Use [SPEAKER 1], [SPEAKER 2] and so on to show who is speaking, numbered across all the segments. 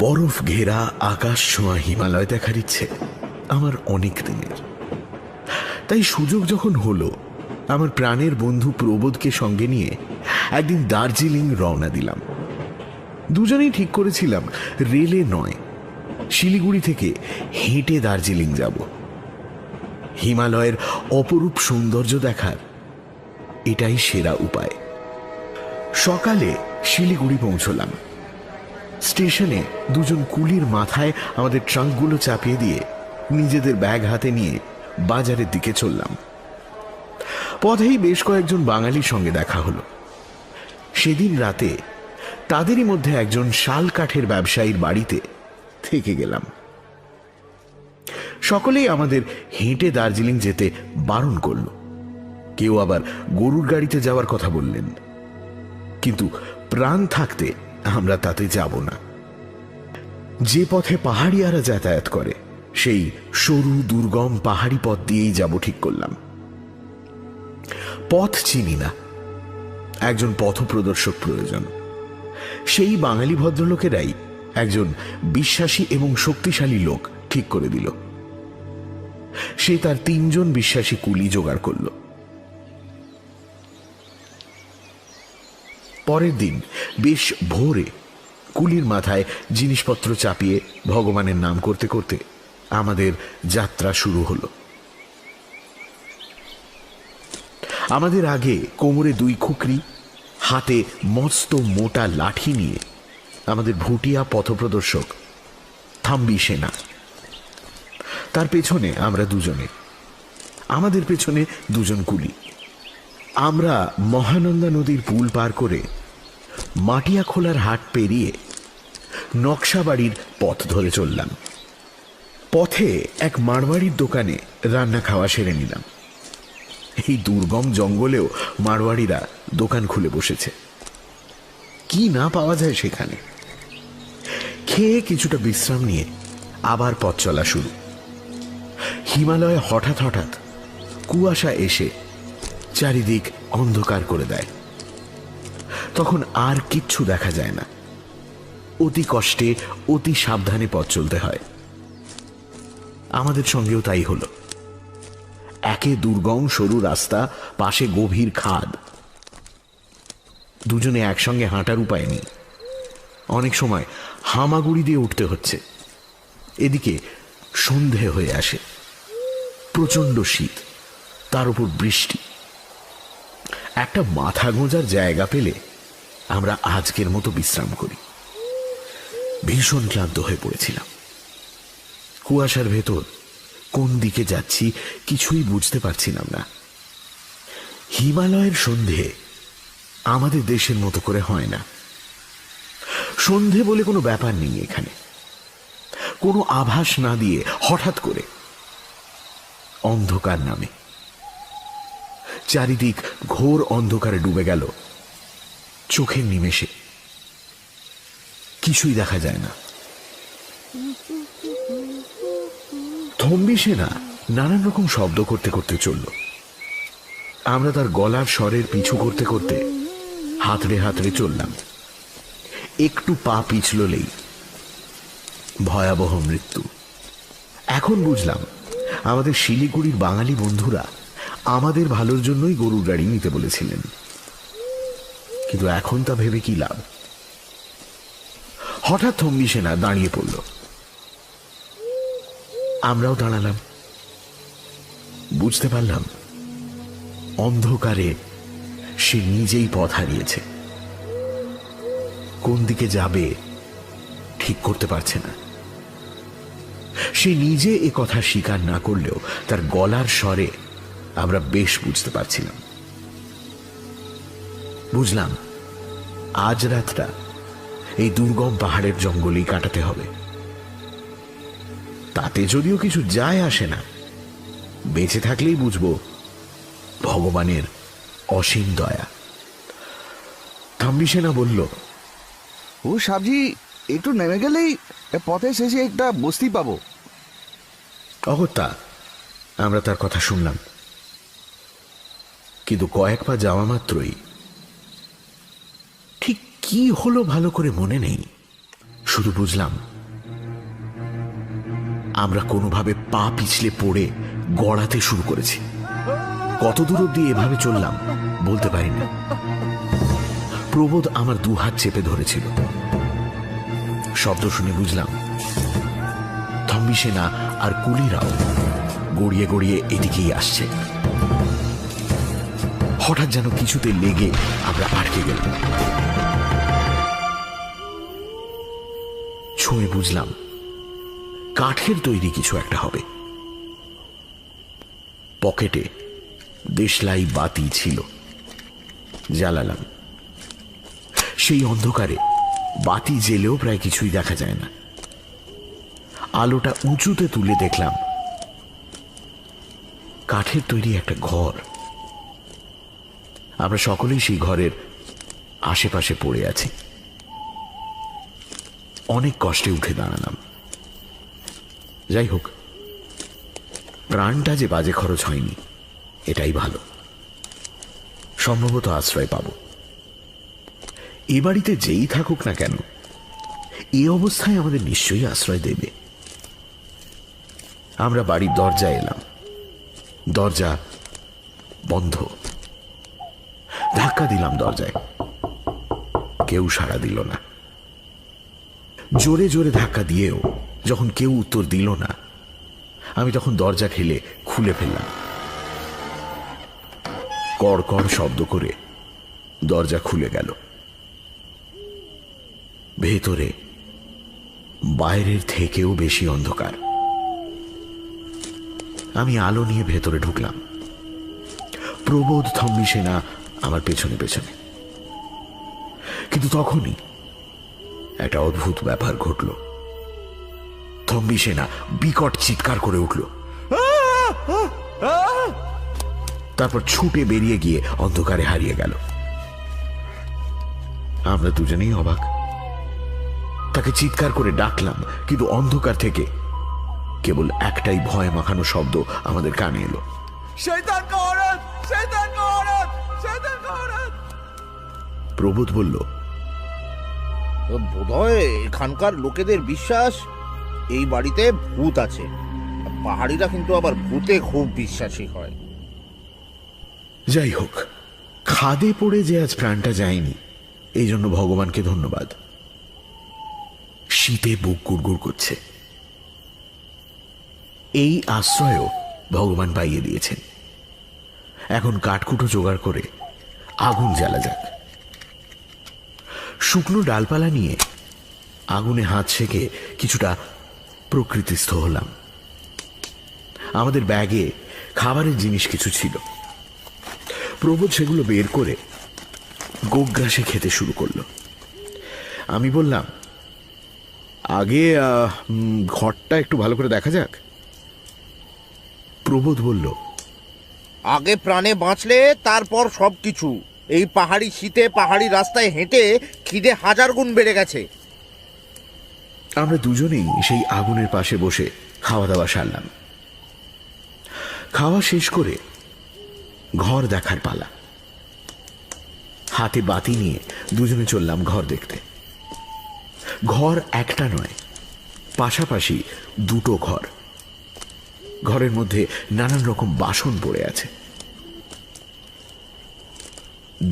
[SPEAKER 1] বরফ ঘেরা আকাশ ছোঁয়া হিমালয় দেখার ইচ্ছে আমার অনেক দিনের। তাই সুযোগ যখন হলো, আমার প্রাণের বন্ধু প্রবোধকে সঙ্গে নিয়ে একদিন দার্জিলিং রওনা দিলাম। দুজনেই ঠিক করেছিলাম রেলে নয়, শিলিগুড়ি থেকে হেঁটে দার্জিলিং যাব। হিমালয়ের অপরূপ সৌন্দর্য দেখার এটাই সেরা উপায়। সকালে শিলিগুড়ি পৌঁছলাম। স্টেশনে দুজন কুলির মাথায় আমাদের ট্রাঙ্কগুলো চাপিয়ে দিয়ে নিজেদের ব্যাগ হাতে নিয়ে বাজারের দিকে চললাম। পথেই বেশ কয়েকজন বাঙালির সঙ্গে দেখা হলো। সেদিন রাতে তাদেরই মধ্যে একজন শাল কাঠের ব্যবসায়ীর বাড়িতে থেকে গেলাম। সকলেই আমাদের হেঁটে দার্জিলিং যেতে বারণ করল, কেউ আবার গরুর গাড়িতে যাওয়ার কথা বললেন। কিন্তু প্রাণ থাকতে আমরা তাতে যাব না। যে পথে পাহাড়িয়ারা যাতায়াত করে সেই সরু দুর্গম পাহাড়ি পথ দিয়েই যাব ঠিক করলাম। পথ চিনি না, একজন পথপ্রদর্শক প্রয়োজন। সেই বাঙালি ভদ্রলোকেরাই একজন বিশ্বাসী এবং শক্তিশালী লোক ঠিক করে দিল। সে তার 3 জন বিশ্বাসী কুলি জোগাড় করল। পরের দিন বেশ ভোরে কুলির মাথায় জিনিসপত্র চাপিয়ে ভগবানের নাম করতে করতে আমাদের যাত্রা শুরু হলো। আমাদের আগে কোমরে 2 খুকরি, হাতে মস্ত মোটা লাঠি নিয়ে আমাদের ভুটিয়া পথপ্রদর্শক থাম্বি সেনা। তার পেছনে আমরা দুজনে, আমাদের পেছনে 2 জন কুলি। আমরা মহানন্দা নদীর পুল পার করে মাটিয়া খোলার হাট পেরিয়ে নকশাবাড়ির পথ ধরে চললাম। পথে এক মারওয়াড়ির দোকানে রান্না খাওয়া সেরে নিলাম। এই দুর্গম জঙ্গলেও মারওয়াড়িরা দোকান খুলে বসেছে, কি না পাওয়া যায় সেখানে। খেয়ে কিছুটা বিশ্রাম নিয়ে আবার পথ চলা শুরু। হিমালয়ে হঠাৎ হঠাৎ কুয়াশা এসে চারিদিক অন্ধকার করে দেয়। তখন আর কিচ্ছু দেখা যায় না। অতি কষ্টে অতি সাবধানে পথ চলতে হয়। আমাদের সঙ্গেও তাই হলো। একে দুর্গম সরু রাস্তা, পাশে গভীর খাদ। দুজনে একসঙ্গে হাঁটার উপায় নেই। অনেক সময় হামাগুড়ি দিয়ে উঠতে হচ্ছে। এদিকে সন্ধে হয়ে আসে, প্রচন্ড শীত, তার উপর বৃষ্টি। একটা মাথা গোঁজার জায়গা পেলে আমরা আজকের মতো বিশ্রাম করি। ভীষণ ক্লান্ত হয়ে পড়েছিলাম। কুয়াশার ভেতর কোন দিকে যাচ্ছি কিছুই বুঝতে পারছিলাম না। হিমালয়ের সন্ধে আমাদের দেশের মতো করে হয় না। সন্ধে বলে কোনো ব্যাপার নেই এখানে। কোনো আভাস না দিয়ে হঠাৎ করে অন্ধকার নামে। চারিদিক ঘোর অন্ধকারে ডুবে গেল। চোখের নিমেষে কিছুই দেখা যায় না। থম্বি সেনা নানান রকম শব্দ করতে করতে চলল। আমরা তার গলার স্বরের পিছু করতে করতে হাতড়ে হাতড়ে চললাম। একটু পা পিছললেই ভয়াবহ মৃত্যু। এখন বুঝলাম আমাদের শিলিগুড়ির বাঙালি বন্ধুরা আমাদের ভালোর জন্যই গরুর গাড়ি নিতে বলেছিলেন। কিন্তু এখন তা ভেবে কি লাভ। হঠাৎ থম্বি সেনা দাঁড়িয়ে পড়ল। আমরাও দাঁড়ালাম। বুঝতে পারলাম অন্ধকারে সে নিজেই পথ হারিয়েছে। কোন দিকে যাবে ঠিক করতে পারছে না। সে নিজে এ কথা স্বীকার না করলেও তার গলার স্বরে আমরা বেশ বুঝতে পারছিলাম। বুঝলাম আজ রাতটা এই দুর্গম পাহাড়ের জঙ্গলেই কাটাতে হবে। তাতে যদিও কিছু যায় আসে না, বেঁচে থাকলেই বুঝব ভগবানের অসীম দয়া। থাম্বি সেনা বলল,
[SPEAKER 2] ও সাবজি, একটু নেমে গেলেই পথের শেষে একটা বস্তি পাবো।
[SPEAKER 1] অগত্যা আমরা তার কথা শুনলাম। কিন্তু কয়েক পা যাওয়া মাত্রই ঠিক কি হলো ভালো করে মনে নেই, শুধু বুঝলাম আমরা কোনোভাবে পা পিছলে পড়ে গড়াতে শুরু করেছি। কত দূর অব্দি এভাবে চললাম বলতে পারি না। প্রবোধ আমার দু হাত চেপে ধরেছিল। শব্দ শুনে বুঝলাম থম্বি সেনা আর কুলিরাও গড়িয়ে গড়িয়ে এদিকেই আসছে। হঠাৎ যেন কিছুতে লেগে আমরা আটকে গেলাম। ছুঁয়ে বুঝলাম কাঠের তৈরি কিছু একটা হবে। পকেটে দেশলাই বাতি ছিল, জ্বালালাম। সেই অন্ধকারে বাতি জ্বেলেও প্রায় কিছুই দেখা যায় না। আলোটা উঁচুতে তুলে দেখলাম কাঠের তৈরি একটা ঘর। আমরা সকলেই সেই ঘরের আশেপাশে পড়ে আছি। অনেক কষ্টে উঠে দাঁড়ালাম। যাই হোক, প্রাণটা যে বাজে খরচ হয়নি এটাই ভালো। সম্ভবত আশ্রয় পাব। এ বাড়িতে যেই থাকুক না কেন, এই অবস্থায় আমাদের নিশ্চয়ই আশ্রয় দেবে। আমরা বাড়ির দরজায় এলাম। দরজা বন্ধ। ধাক্কা দিলাম দরজায়, কেউ সাড়া দিল না। জোরে জোরে ধাক্কা দিয়েও যখন কেউ উত্তর দিল না, আমি তখন দরজা ঠেলে খুলে ফেললাম। কড় কড় শব্দ করে দরজা খুলে গেল। ভেতরে বাইরের থেকেও বেশি অন্ধকার। আমি আলো নিয়ে ভেতরে ঢুকলাম। প্রবোধ থম্বি সেনা আমার পেছনে পেছনে। কিন্তু তখনই একটা অদ্ভুত ব্যাপার ঘটল। থম্বি সেনা বিকট চিৎকার করে উঠল, তারপর ছুটে বেরিয়ে গিয়ে অন্ধকারে হারিয়ে গেল। আমরা দুজনেই অবাক। তাকে চিৎকার করে ডাকলাম, কিন্তু অন্ধকার থেকে কেবল একটাই ভয় মাখানো শব্দ আমাদের কানে এলো,
[SPEAKER 3] শয়তান কা औरत, শয়তান কা औरत, শয়তান কা औरत।
[SPEAKER 1] প্রবোধ বলল,
[SPEAKER 4] বোধহয় এখানকার লোকেদের বিশ্বাস এই বাড়িতে ভূত আছে। পাহাড়িরা কিন্তু আবার ভূতে খুব বিশ্বাসী হয়।
[SPEAKER 1] যাই হোক, খাদে পড়ে যে আজ প্রাণটা যায়নি, এই জন্য ভগবানকে ধন্যবাদ। শীতে বুক গুড়গুড় করছে। এই আশ্রয়ও ভগবান পাইয়ে দিয়েছেন। এখন কাঠকুটো জোগাড় করে আগুন জ্বালা যাক। শুকনো ডালপালা নিয়ে আগুনে হাত সেঁকে কিছুটা প্রকৃতিস্থ হলাম। আমাদের ব্যাগে খাবারের জিনিস কিছু ছিল। প্রবোধ সেগুলো বের করে গোগ্রাসে খেতে শুরু করলো। আমি বললাম, আগে ঘরটা একটু ভালো করে দেখা যাক। প্রবোধ বলল,
[SPEAKER 4] আগে প্রাণে বাঁচলে তারপর সবকিছু। এই পাহাড়ি শীতে পাহাড়ি রাস্তায় হেঁটে খিদে 1000 গুণ বেড়ে গেছে।
[SPEAKER 1] আমরা দুজনেই সেই আগুনের পাশে বসে খাওয়া দাওয়া সারলাম। খাওয়া শেষ করে ঘর দেখার পালা। হাতে বাতি নিয়ে দুজনে চললাম ঘর দেখতে। ঘর একটা নয়, পাশাপাশি দুটো ঘর। ঘরের মধ্যে নানান রকম বাসন পড়ে আছে।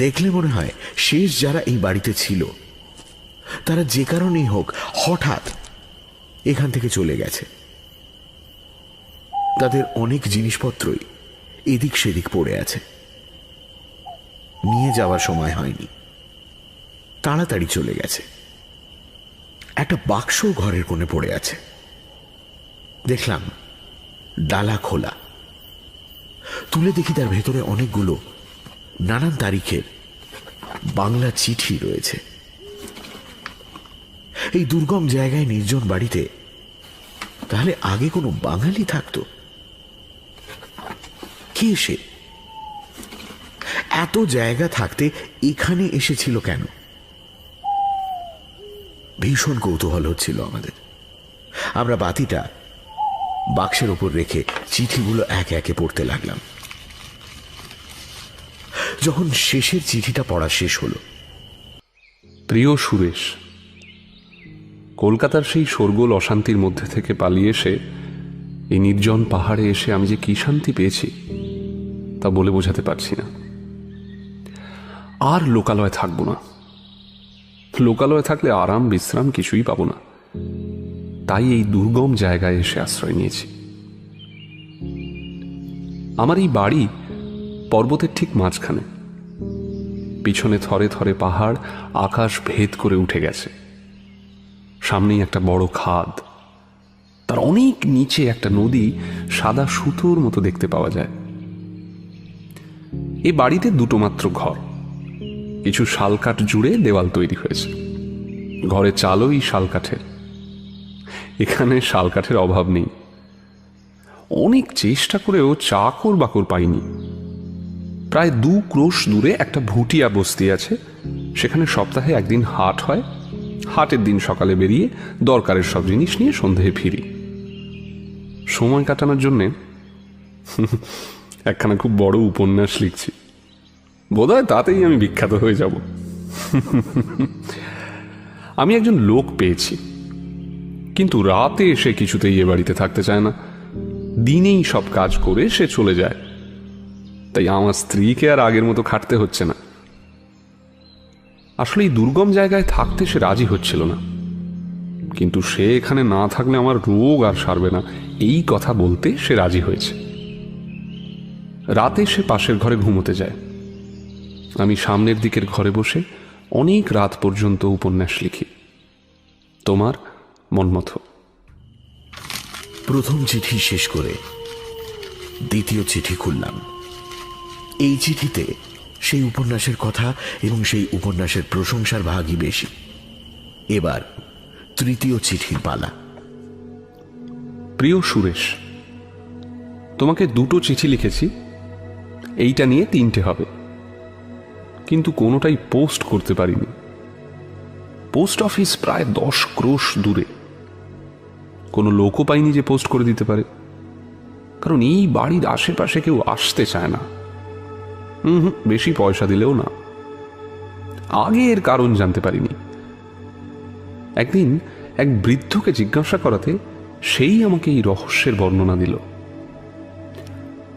[SPEAKER 1] দেখলে মনে হয় শেষ যারা এই বাড়িতে ছিল তারা যে কারণেই হোক হঠাৎ এখান থেকে চলে গেছে। তাদের অনেক জিনিসপত্রই এদিক সেদিক পড়ে আছে। নিয়ে যাওয়ার সময় হয়নি, তাড়াতাড়ি চলে গেছে। একটা বাক্স ঘরের কোণে পড়ে আছে। দেখলাম ডালা খোলা। তুলে দেখি তার ভেতরে অনেকগুলো নানান তারিখের বাংলা চিঠি রয়েছে। এই দুর্গম জায়গায় নির্জন বাড়িতে তাহলে আগে কোনো বাঙালি থাকতো? কে সে? এত জায়গা থাকতে এখানে এসেছিল কেন? ভীষণ কৌতূহল হচ্ছিল আমাদের। আমরা বাতিটা বাক্সের উপর রেখে চিঠিগুলো একে একে পড়তে লাগলাম। যখন শেষের চিঠিটা পড়া শেষ হলো,
[SPEAKER 5] প্রিয় সুরেশ, কলকাতার সেই শোরগোল অশান্তির মধ্যে থেকে পালিয়ে এসে এই নির্জন পাহাড়ে এসে আমি যে কি শান্তি পেয়েছি তা বলে বোঝাতে পারছি না। আর লোকালয়ে থাকবো না। লোকালয়ে থাকলে আরাম বিশ্রাম কিছুই পাবো না। তাই এই দুর্গম জায়গায় এসে আশ্রয় নিয়েছি। আমার এই বাড়ি পর্বতের ঠিক মাঝখানে। পিছনে থরে থরে পাহাড় আকাশ ভেদ করে উঠে গেছে। সামনেই একটা বড় খাদ, তার অনেক নিচে একটা নদী সাদা সুতোর মতো দেখতে পাওয়া যায়। এই বাড়িতে দুটো মাত্র ঘর, কিছু শালকাঠ জুড়ে দেওয়াল তৈরি হয়েছে। ঘরে চালই শালকাঠের। এখানে শালকাঠের অভাব নেই। অনেক চেষ্টা করেও চাকর বাকর পাইনি। প্রায় 2 ক্রোশ দূরে একটা ভুটিয়া বস্তি আছে। সেখানে সপ্তাহে একদিন হাট হয়। হাটের দিন সকালে বেরিয়ে দরকারের সব জিনিস নিয়ে সন্ধ্যায় ফিরি। সময় কাটানোর জন্যে একখানা খুব বড় উপন্যাস লিখছি। বোধহয় তাতেই আমি বিখ্যাত হয়ে যাব। আমি একজন লোক পেয়েছি, কিন্তু রাতে সে কিছুতেই এ বাড়িতে থাকতে চায় না। দিনেই সব কাজ করে সে চলে যায়। তাই আমার স্ত্রীকে আর আগের মতো খাটতে হচ্ছে না। আসলে এই দুর্গম জায়গায় থাকতে সে রাজি হচ্ছিল না, কিন্তু সে এখানে না থাকলে আমার রোগ আর সারবে না এই কথা বলতে সে রাজি হয়েছে। রাতে সে পাশের ঘরে ঘুমোতে যায়। আমি সামনের দিকের ঘরে বসে অনেক রাত পর্যন্ত উপন্যাস লিখি। তোমার মনমতো।
[SPEAKER 1] প্রথম চিঠি শেষ করে দ্বিতীয় চিঠি খুললাম। এই চিঠিতে সেই উপন্যাসের কথা এবং সেই উপন্যাসের প্রশংসার ভাগই বেশি। এবার তৃতীয় চিঠির পালা।
[SPEAKER 5] প্রিয় সুরেশ, তোমাকে 2টো চিঠি লিখেছি। এইটা নিয়ে 3টে হবে, কিন্তু কোনোটাই পোস্ট করতে পারিনি। পোস্ট অফিস প্রায় 10 ক্রোশ দূরে। কোনো লোকও পাইনি যে পোস্ট করে দিতে পারে, কারণ এই বাড়ির আশেপাশে কেউ আসতে চায় না। বেশি পয়সা দিলেও না। আগে এর কারণ জানতে পারিনি। একদিন এক বৃদ্ধকে জিজ্ঞাসা করাতে সেই আমাকে এই রহস্যের বর্ণনা দিল।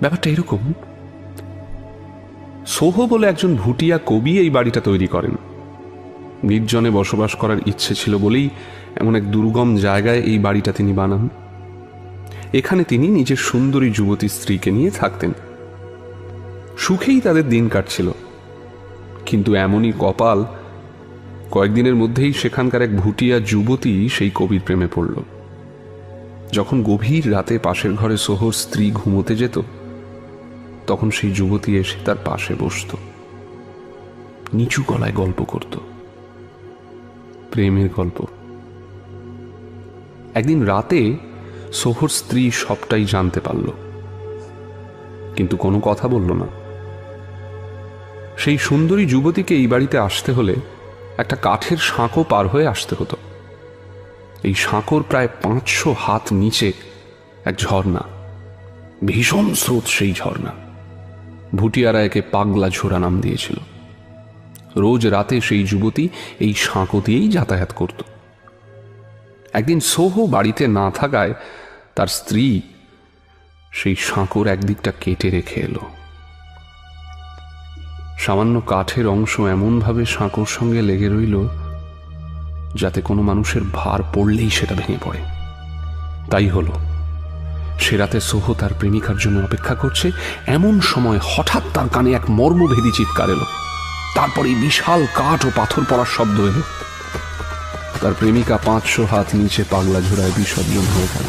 [SPEAKER 5] ব্যাপারটা এরকম, সোহ বলে একজন ভুটিয়া কবি এই বাড়িটা তৈরি করেন। নির্জনে বসবাস করার ইচ্ছে ছিল বলেই এমন এক দুর্গম জায়গায় এই বাড়িটা তিনি বানান। এখানে তিনি নিজের সুন্দরী যুবতী স্ত্রীকে নিয়ে থাকতেন। সুখেই তাদের দিন কাটছিল, কিন্তু এমনই কপাল, কয়েকদিনের মধ্যেই সেখানকার এক ভুটিয়া যুবতী সেই কবির প্রেমে পড়ল। যখন গভীর রাতে পাশের ঘরে সোহর স্ত্রী ঘুমোতে যেত, তখন সেই যুবতী এসে তার পাশে বসত, নিচু গলায় গল্প করত, প্রেমের গল্প। একদিন রাতে সোহর স্ত্রী সবটাই জানতে পারল, কিন্তু কোনো কথা বলল না। সেই সুন্দরী যুবতীকে এই বাড়িতে আসতে হলে একটা কাঠের সাঁকো পার হয়ে আসতে হতো। এই সাঁকোর প্রায় 500 হাত নিচে এক ঝর্ণা, ভীষণ স্রোত সেই ঝর্ণা। ভুটিয়ারা একে পাগলা ঝোড়া নাম দিয়েছিল। রোজ রাতে সেই যুবতী এই সাঁকো দিয়েই যাতায়াত করত। একদিন সোহ বাড়িতে না থাকায় তার স্ত্রী সেই সাঁকোর একদিকটা কেটে রেখে এলো। সামান্য কাঠের অংশ এমনভাবে সাঁকোর সঙ্গে লেগে রইল যাতে কোনো মানুষের ভার পড়লেই সেটা ভেঙে পড়ে। তাই হলো, সে রাতে সোহ তার প্রেমিকার জন্য অপেক্ষা করছে। এমন সময় হঠাৎ তার কানে এক মর্মভেদী চিৎকার এলো। তারপরে বিশাল কাঠ ও পাথর পড়ার শব্দ এলো। তার প্রেমিকা 500 হাত নিচে পাগলা ঝোড়ায় বিসর্জন হয়ে গেল।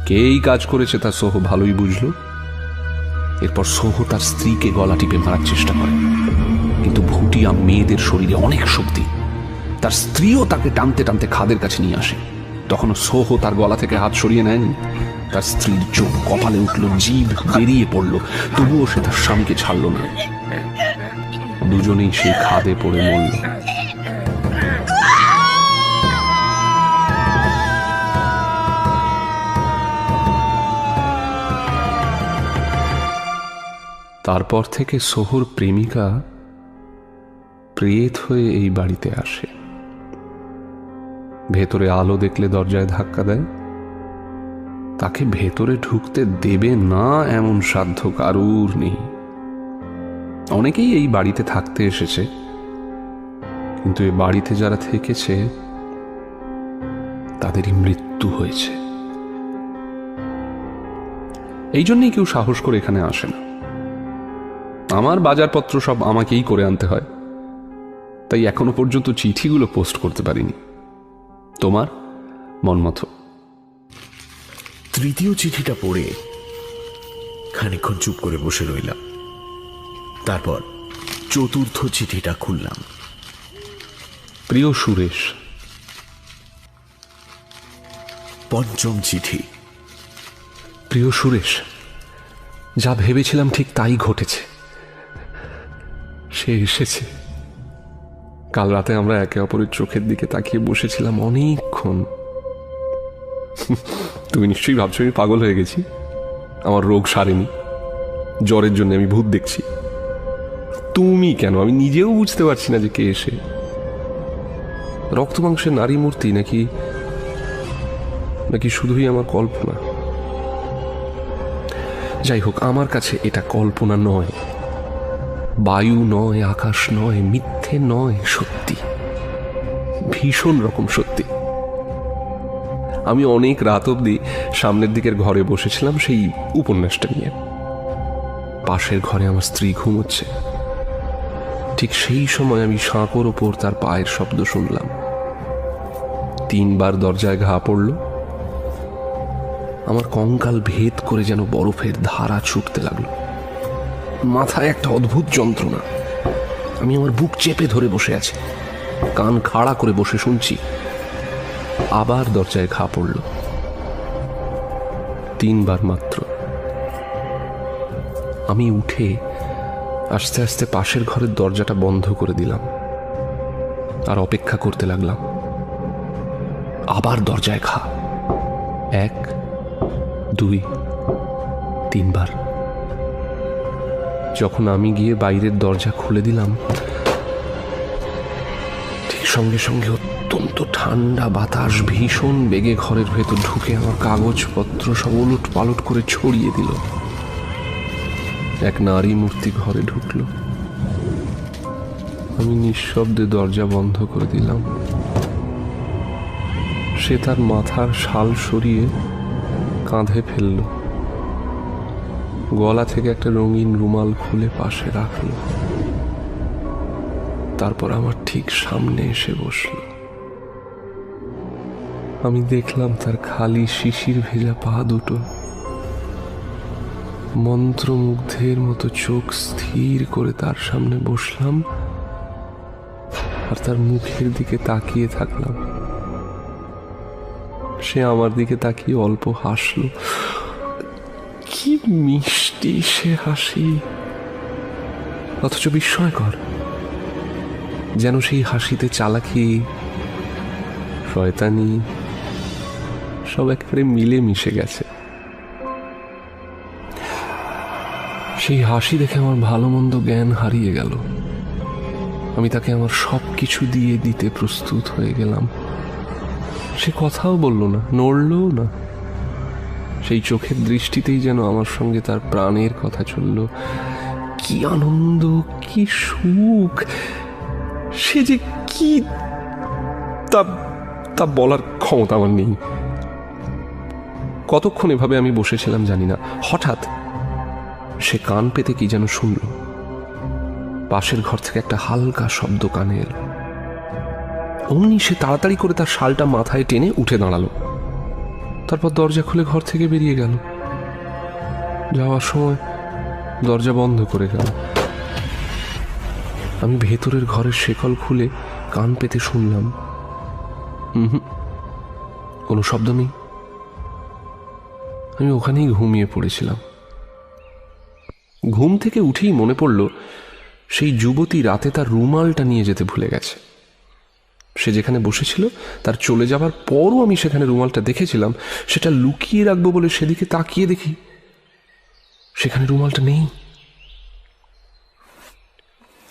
[SPEAKER 5] কে এই কাজ করেছে তা সোহ ভালোই বুঝল। এরপর সোহ তার স্ত্রীকে গলা টিপে মারার চেষ্টা করে, কিন্তু ভুটিয়া মেয়েদের শরীরে অনেক শক্তি। তার স্ত্রীও তাকে টানতে টানতে খাদের কাছে নিয়ে আসে। তখনও সোহ তার গলা থেকে হাত সরিয়ে নেয়নি। তার স্ত্রীর চোখ কপালে উঠল, জিভ বেরিয়ে পড়ল, তবুও সে তার স্বামীকে ছাড়ল না। দুজনেই সেই খাদে পড়ে মরল। তারপর থেকে সোহর প্রেমিকা প্রেত হয়ে এই বাড়িতে আসে। ভেতরে আলো দেখলে দরজায় ধাক্কা দেয়। তাকে ভেতরে ঢুকতে দেবে না এমন সাধ্য কারুর নেই। অনেকেই এই বাড়িতে থাকতে এসেছে, কিন্তু এই বাড়িতে যারা থেকেছে তাদেরই মৃত্যু হয়েছে। এই জন্যই কেউ সাহস করে এখানে আসে না। আমার বাজারপত্র সব আমাকেই করে আনতে হয়, তাই এখনো পর্যন্ত চিঠিগুলো পোস্ট করতে পারিনি। তোমার মন মতো।
[SPEAKER 1] তৃতীয় চিঠিটা পড়ে খানিকক্ষণ চুপ করে বসে রইলাম। তারপর চতুর্থ চিঠিটা খুললাম।
[SPEAKER 5] প্রিয় সুরেশ,
[SPEAKER 1] পঞ্চম চিঠি।
[SPEAKER 5] প্রিয় সুরেশ, যা ভেবেছিলাম ঠিক তাই ঘটেছে। সে এসেছে। কাল রাতে আমরা একে অপরের চোখের দিকে তাকিয়ে বসেছিলাম অনেকক্ষণ। তুমি নিশ্চয়ই ভাবছো আমি পাগল হয়ে গেছি, আমার রোগ সারেনি, জ্বরের জন্য আমি ভূত দেখছি। তুমি কেন, আমি নিজেও বুঝতে পারছি না যে কে এসে। রক্ত মাংসের নারী মূর্তি নাকি নাকি শুধুই আমার কল্পনা? যাই হোক, আমার কাছে এটা কল্পনা নয়, বায়ু নয়, আকাশ নয়, মিথ্যে নয়, সত্যি, ভীষণ রকম সত্যি। আমি অনেক রাত অবধি সামনের দিকের ঘরে বসেছিলাম সেই উপন্যাসটা নিয়ে। পাশের ঘরে আমার স্ত্রী ঘুমোচ্ছে। ঠিক সেই সময় আমি সাঁকোর ওপর তার পায়ের শব্দ শুনলাম। 3 বার দরজায় ঘা পড়ল। আমার কঙ্কাল ভেদ করে যেন বরফের ধারা ছুটতে লাগলো। মাথায় একটা অদ্ভুত যন্ত্রণা। আমি আমার বুক চেপে ধরে বসে আছি, কান খাড়া করে বসে শুনছি। আবার দরজায় ঘা পড়ল, 3 বার মাত্র। আমি উঠে আস্তে আস্তে পাশের ঘরের দরজাটা বন্ধ করে দিলাম আর অপেক্ষা করতে লাগলাম। আবার দরজায় ঘা, 1, 2, 3 বার। যখন আমি গিয়ে বাইরের দরজা খুলে দিলাম, ঠিক সঙ্গে সঙ্গে অত্যন্ত ঠান্ডা বাতাস ভীষণ বেগে ঘরের ভেতর ঢুকে আমার কাগজপত্র সব উলট পালট করে ছড়িয়ে দিল। এক নারী মূর্তি ঘরে ঢুকলো। আমি নিঃশব্দে দরজা বন্ধ করে দিলাম। সে তার মাথার শাল সরিয়ে কাঁধে ফেলল, গলা থেকে একটা রঙিন রুমাল খুলে পাশে রাখল, তারপর আমার ঠিক সামনে এসে বসল। আমি দেখলাম তার খালি শিশির ভেজা পা দুটো। মন্ত্রমুগ্ধের মতো চোখ স্থির করে তার সামনে বসলাম আর তার মুখের দিকে তাকিয়ে থাকলাম। সে আমার দিকে তাকিয়ে অল্প হাসল। কি মিষ্টি সে হাসি, অথচ বিস্ময়কর। যেন সেই হাসিতে চালাকি, শয়তানি সব একেবারে মিলে মিশে গেছে। সেই হাসি দেখে আমার ভালো মন্দ জ্ঞান হারিয়ে গেল। আমি তাকে আমার সব কিছু দিয়ে দিতে প্রস্তুত হয়ে গেলাম। সে কথাও বলল না, নড়লও না। সেই চোখের দৃষ্টিতেই যেন আমার সঙ্গে তার প্রাণের কথা চলল। কি আনন্দ, কি সুখ, সে যে কি তা বলার ক্ষমতা আমার নেই। কতক্ষণ এভাবে আমি বসেছিলাম জানি না। হঠাৎ সে কান পেতে কি যেন শুনল। পাশের ঘর থেকে একটা হালকা শব্দ কানে এলো। অমনি সে তাড়াতাড়ি করে তার শালটা মাথায় টেনে উঠে দাঁড়ালো। তারপর দরজা খুলে ঘর থেকে বেরিয়ে গেল। যাওয়ার সময় দরজা বন্ধ করে গেল। আমি ভেতরের ঘরের শেকল খুলে কান পেতে শুনলাম, কোনো শব্দ নেই। আমি ওখানেই ঘুমিয়ে পড়েছিলাম। ঘুম থেকে উঠেই মনে পড়ল সেই যুবতী রাতে তার রুমালটা নিয়ে যেতে ভুলে গেছে। সে যেখানে বসেছিল তার চলে যাবার পরও আমি সেখানে রুমালটা দেখেছিলাম। সেটা লুকিয়ে রাখবো বলে সেদিকে তাকিয়ে দেখি সেখানে রুমালটা নেই।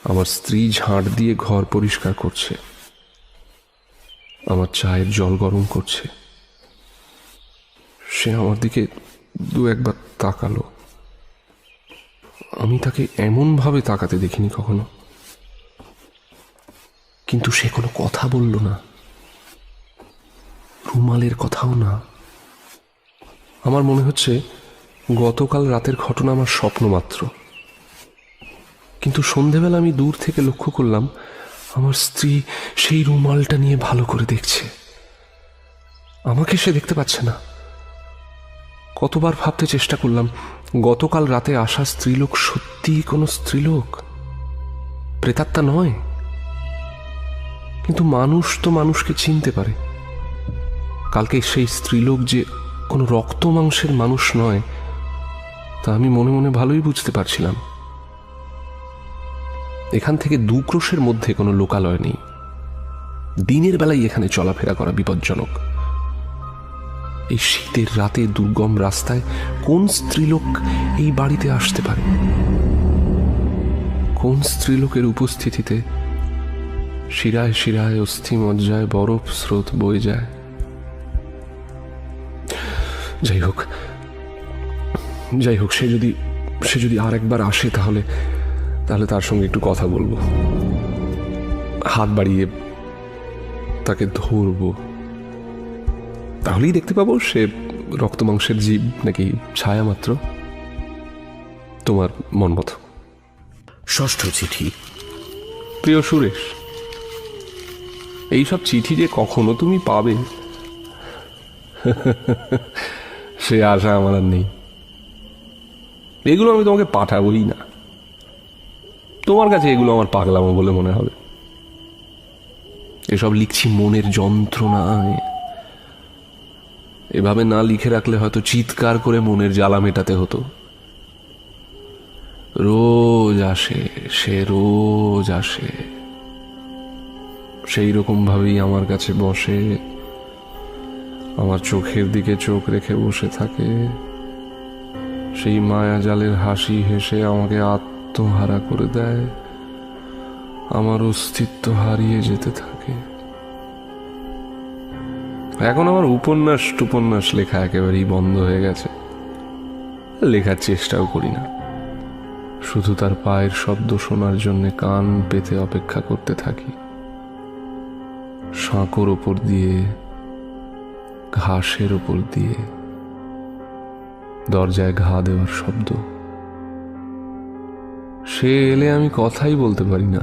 [SPEAKER 5] আমার স্ত্রী ঝাঁট দিয়ে ঘর পরিষ্কার করছে। আমার চায়ের জল গরম করছে। সে আমার দিকে দু একবার তাকালো। আমি তাকে এমনভাবে তাকাতে দেখিনি কখনো, কিন্তু সে কোনো কথা বলল না, রুমালের কথাও না। আমার মনে হচ্ছে গতকাল রাতের ঘটনা আমার স্বপ্ন মাত্র। কিন্তু সন্ধেবেলা আমি দূর থেকে লক্ষ্য করলাম আমার স্ত্রী সেই রুমালটা নিয়ে ভালো করে দেখছে। আমাকে সে দেখতে পাচ্ছে না। কতবার ভাবতে চেষ্টা করলাম গতকাল রাতে আসা স্ত্রীলোক সত্যিই কোনো স্ত্রীলোক, প্রেতাত্মা নয়। কিন্তু মানুষ তো মানুষকে চিনতে পারে। কালকে সেই স্ত্রীলোক যে কোনো রক্ত মাংসের মানুষ নয় তা আমি মনে মনে ভালোই বুঝতে পারছিলাম। এখান থেকে 2 ক্রোশের মধ্যে কোনো লোকালয় নেই। দিনের বেলায় এখানে চলাফেরা করা বিপজ্জনক। এই শীতের রাতে দুর্গম রাস্তায় কোন স্ত্রীলোক এই বাড়িতে আসতে পারে? কোন স্ত্রীলোকের উপস্থিতিতে শিরায় শিরায় অস্থি মজ্জায় বরফ স্রোত বয়ে যায়? যাই হোক, সে যদি আরেকবার আসে তাহলে তার সঙ্গে একটু কথা বলবো, হাত বাড়িয়ে তাকে ধরবো। তাহলেই দেখতে পাবো সে রক্ত মাংসের জীব নাকি ছায়া মাত্র। তোমার মন মতো।
[SPEAKER 1] 6ষ্ঠ চিঠি।
[SPEAKER 5] প্রিয় সুরেশ, এইসব চিঠি যে কখনো তুমি পাবে সে আশা আমার আর নেই। এগুলো আমি তোমাকে পাঠাবোই না। তোমার কাছে এগুলো আমার পাগলামো বলে মনে হবে। এসব লিখছি মনের যন্ত্রণায়। এভাবে না লিখে রাখলে হয়তো চিৎকার করে মনের জ্বালা মেটাতে হতো। রোজ আসে, সে রোজ আসে, সেই রকম ভাবেই আমার কাছে বসে, আমার চোখের দিকে চোখ রেখে বসে থাকে, সেই মায়া জালের হাসি হেসে আমাকে আত্মহারা করে দেয়, আমার অস্তিত্ব হারিয়ে যেতে থাকে। এখন আমার উপন্যাস লেখা একেবারেই বন্ধ হয়ে গেছে। লেখার চেষ্টাও করি না। শুধু তার পায়ের শব্দ শোনার জন্য কান পেতে অপেক্ষা করতে থাকি। সাঁকোর ওপর দিয়ে, ঘাসের ওপর দিয়ে, দরজায় ঘা দেওয়ার শব্দ। সে এলে আমি কথাই বলতে পারি না।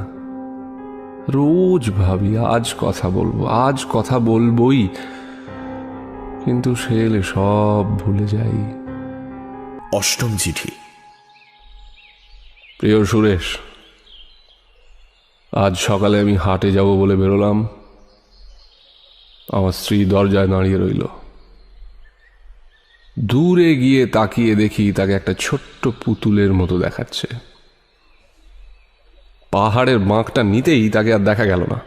[SPEAKER 5] রোজ ভাবি আজ কথা বলবোই, কিন্তু সে এলে সব ভুলে যাই।
[SPEAKER 1] 8ম চিঠি।
[SPEAKER 5] প্রিয় সুরেশ, আজ সকালে আমি হাটে যাব বলে বেরোলাম। আমার স্ত্রী দরজায় দাঁড়িয়ে রইল। দূরে গিয়ে তাকিয়ে দেখি তাকে একটা ছোট্ট পুতুলের মতো দেখাচ্ছে। পাহাড়ের বাঁকটা নিতেই তাকে আর দেখা গেল না।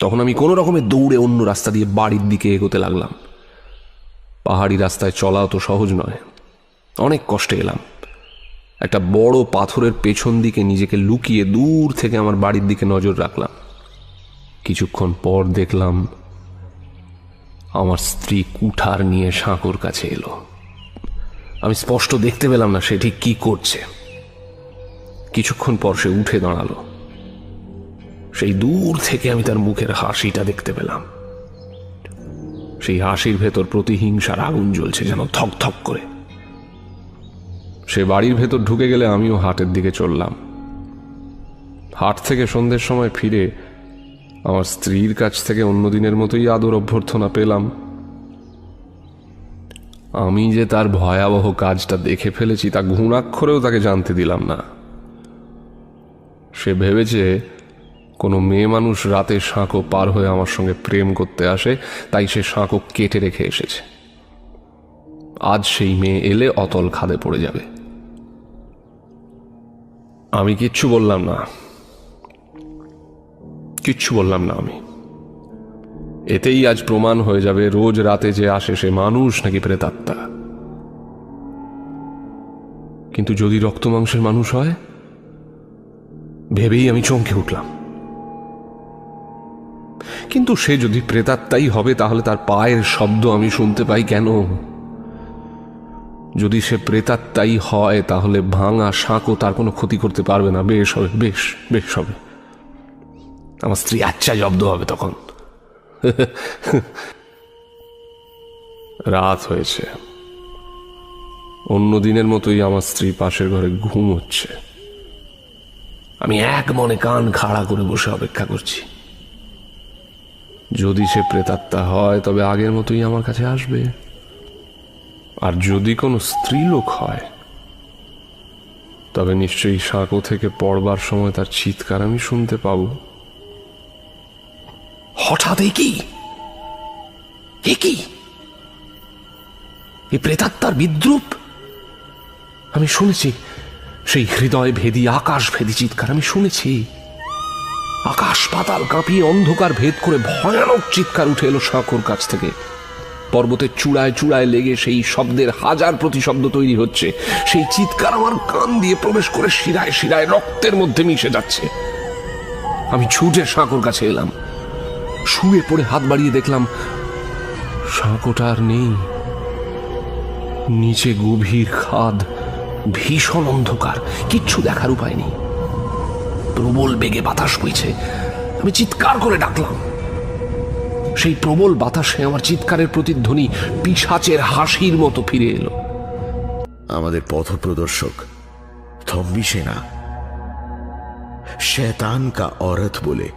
[SPEAKER 5] তখন আমি কোনো রকমে দৌড়ে অন্য রাস্তা দিয়ে বাড়ির দিকে এগোতে লাগলাম। পাহাড়ি রাস্তায় চলাও তো সহজ নয়। অনেক কষ্টে এলাম। একটা বড় পাথরের পেছন দিকে নিজেকে লুকিয়ে দূর থেকে আমার বাড়ির দিকে নজর রাখলাম। কিছুক্ষণ পর দেখলাম আমার স্ত্রী কুঠার নিয়ে সাঁকোর কাছে এলো। আমি স্পষ্ট দেখতে পেলাম না সে ঠিক কি করছে। কিছুক্ষণ পর সে উঠে দাঁড়ালো। সেই দূর থেকে আমি তার মুখের হাসিটা দেখতে পেলাম। সেই হাসির ভেতর প্রতিহিংসার আগুন জ্বলছে যেন থক থক করে। সে বাড়ির ভেতর ঢুকে গেলে আমিও হাটের দিকে চললাম। হাট থেকে সন্ধ্যের সময় ফিরে আমার স্ত্রীর কাছ থেকে অন্যদিনের মতোই আদর অভ্যর্থনা পেলাম। আমি যে তার ভয়াবহ কাজটা দেখে ফেলেছি তা ঘুণাক্ষরেও তাকে জানতে দিলাম না। সে ভেবেছে কোনো মেয়ে মানুষ রাতে সাঁকো পার হয়ে আমার সঙ্গে প্রেম করতে আসে, তাই সে সাঁকো কেটে রেখে এসেছে। আজ সেই মেয়ে এলে অতল খাদে পড়ে যাবে। আমি কিচ্ছু বললাম না। আমি এতেই আজ প্রমাণ হয়ে যাবে রোজ রাতে যে আসে সে মানুষ নাকি প্রেতাত্মা। কিন্তু যদি রক্ত মাংসের মানুষ হয়, ভেবেই আমি চমকে উঠলাম। কিন্তু সে যদি প্রেতাত্মাই হবে তাহলে তার পায়ের শব্দ আমি শুনতে পাই কেন? যদি সে প্রেতাত্মাই হয় তাহলে ভাঙা শাঁকও তার কোনো ক্ষতি করতে পারবে না। বেশ হবে, বেশ বেশ হবে। আমার স্ত্রী আচ্ছা জব্দ হবে তখন। রাত হয়েছে। অন্য দিনের মতোই আমার স্ত্রী পাশের ঘরে ঘুম হচ্ছে। আমি এক মনে কান খাড়া করে বসে অপেক্ষা করছি। যদি সে প্রেতাত্মা হয় তবে আগের মতোই আমার কাছে আসবে, আর যদি কোনো স্ত্রীলোক হয় তবে নিশ্চয়ই সাঁকো থেকে পড়বার সময় তার চিৎকার আমি শুনতে পাব। হঠাৎ কি এই প্রেতাত্মার বিদ্রুপ! আমি শুনেছি সেই হৃদয় ভেদী আকাশ ভেদী চিৎকার আমি শুনেছি। আকাশ পাতাল কাঁপিয়ে অন্ধকার ভেদ করে ভয়ানক চিৎকার উঠে এলো সাঁকোর কাছ থেকে। পর্বতের চূড়ায় চূড়ায় লেগে সেই শব্দের হাজার প্রতিশব্দ তৈরি হচ্ছে। সেই চিৎকার আমার কান দিয়ে প্রবেশ করে শিরায় শিরায় রক্তের মধ্যে মিশে যাচ্ছে। আমি ছুটে সাঁকোর কাছে এলাম। শুয়ে পড়ে হাত বাড়িয়ে দেখলাম সাঁকোটা আর নেই। নিচে গভীর খাদ, ভীষণ অন্ধকার, কিচ্ছু দেখার উপায় নেই। প্রবল বেগে বাতাস বইছে। আমি চিৎকার করে ডাকলাম। সেই প্রবল বাতাসে আমার চিৎকারের প্রতিধ্বনি পিশাচের হাসির মতো ফিরে এলো।
[SPEAKER 1] আমাদের পথপ্রদর্শক থম্বি সেনা শয়তান কা औरत বলে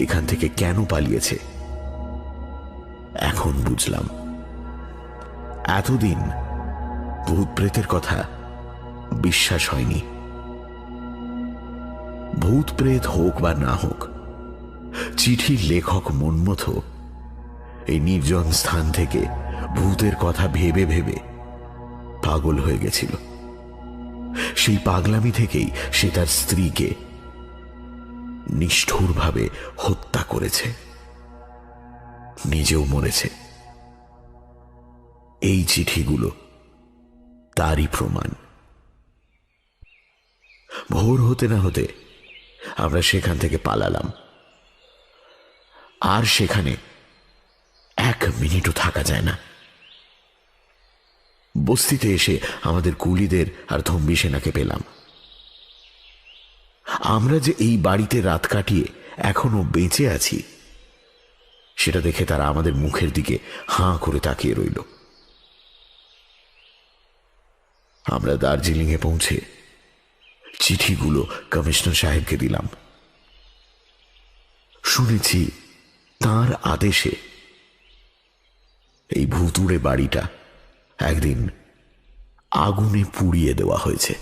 [SPEAKER 1] এখান থেকে কেন পালিয়েছে এখন বুঝলাম। এতদিন ভূত প্রেতের কথা বিশ্বাস হয়নি। ভূত প্রেত হোক বা না হোক, চিঠির লেখক মনমথ এই নির্জন স্থান থেকে ভূতের কথা ভেবে ভেবে পাগল হয়ে গেছিল। সেই পাগলামি থেকেই সে তার স্ত্রীকে নিষ্ঠুরভাবে হত্যা করেছে, নিজেও মরেছে। এই চিঠিগুলো তারই প্রমাণ। ভোর হতে না হতে আমরা সেখান থেকে পালালাম। আর সেখানে এক মিনিটও থাকা যায় না। বস্তিতে এসে আমাদের কুলিদের আর থম্বি সেনাকে পেলাম। আমরা যে এই বাড়িতে রাত কাটিয়ে এখনো বেঁচে আছি সেটা দেখে তারা আমাদের মুখের দিকে হাঁ করে তাকিয়ে রইল। আমরা দার্জিলিং এ পৌঁছে চিঠিগুলো কমিশনার সাহেবকে দিলাম। শুনেছি তার আদেশে এই ভুতুড়ে বাড়িটা একদিন আগুনে পুড়িয়ে দেওয়া হয়েছে।